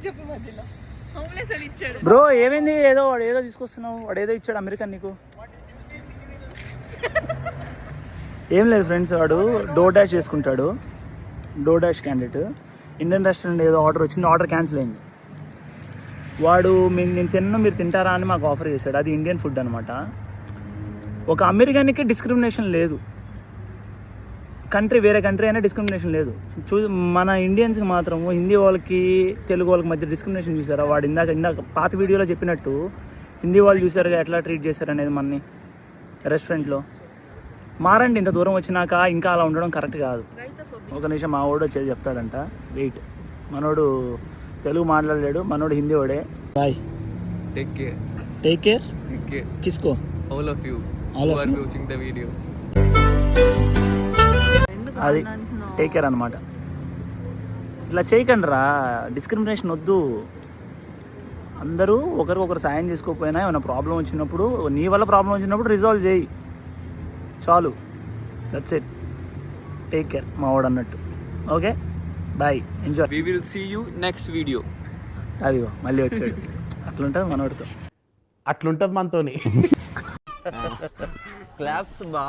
చెప్పు మధ్యలో హోమ్లెస్ అని ఇచ్చాడు. బ్రో ఏమైంది? వాడు ఏదో తీసుకొస్తున్నావు, వాడు ఏదో ఇచ్చాడు అమెరికన్ నీకు. ఏం లేదు ఫ్రెండ్స్, వాడు డోర్ డాష్ చేసుకుంటాడు, door dash candidate. Indian restaurant ఏదో ఆర్డర్ వచ్చింది, ఆర్డర్ క్యాన్సిల్ అయింది. వాడు నేను తిన్నాను, మీరు తింటారా అని మాకు ఆఫర్ చేశాడు. అది ఇండియన్ ఫుడ్ అనమాట. ఒక అమెరికన్కి డిస్క్రిమినేషన్ లేదు, వేరే కంట్రీ అయినా డిస్క్రిమినేషన్ లేదు. మన ఇండియన్స్కి మాత్రము హిందీ వాళ్ళకి తెలుగు వాళ్ళకి మధ్య డిస్క్రిమినేషన్ చూసారా? వాడు ఇందాక పాత వీడియోలో చెప్పినట్టు హిందీ వాళ్ళు చూసారుగా ఎట్లా ట్రీట్ చేశారు అనేది మనని రెస్టారెంట్లో. మారండి, ఇంత దూరం వచ్చినాక ఇంకా అలా ఉండడం కరెక్ట్ కాదు. ఒక నిమిషం, మా వాడు వచ్చేది చెప్తాడంట, వెయిట్. మనోడు తెలుగు మాట్లాడలేడు, మనోడు హిందీ వాడే. Boy, take care. కిస్కో all of you All who of are you? watching the video. అది టేక్ కేర్ అనమాట. ఇట్లా చేయకండి రా, డిస్క్రిమినేషన్ వద్దు. అందరూ ఒకరికొకరు సాయం చేసుకోకపోయినా ఏమైనా ప్రాబ్లం వచ్చినప్పుడు, నీ వల్ల ప్రాబ్లం వచ్చినప్పుడు రిజాల్వ్ చేయి, చాలు. That's it. టేక్ కేర్ మా వాడు అన్నట్టు. Okay, bye, enjoy. We will see you next video. అదిగో మళ్ళీ వచ్చాడు. అట్లుంటుంది మనోడితో, అట్లుంటది మనతోని. క్లాప్స్ బా.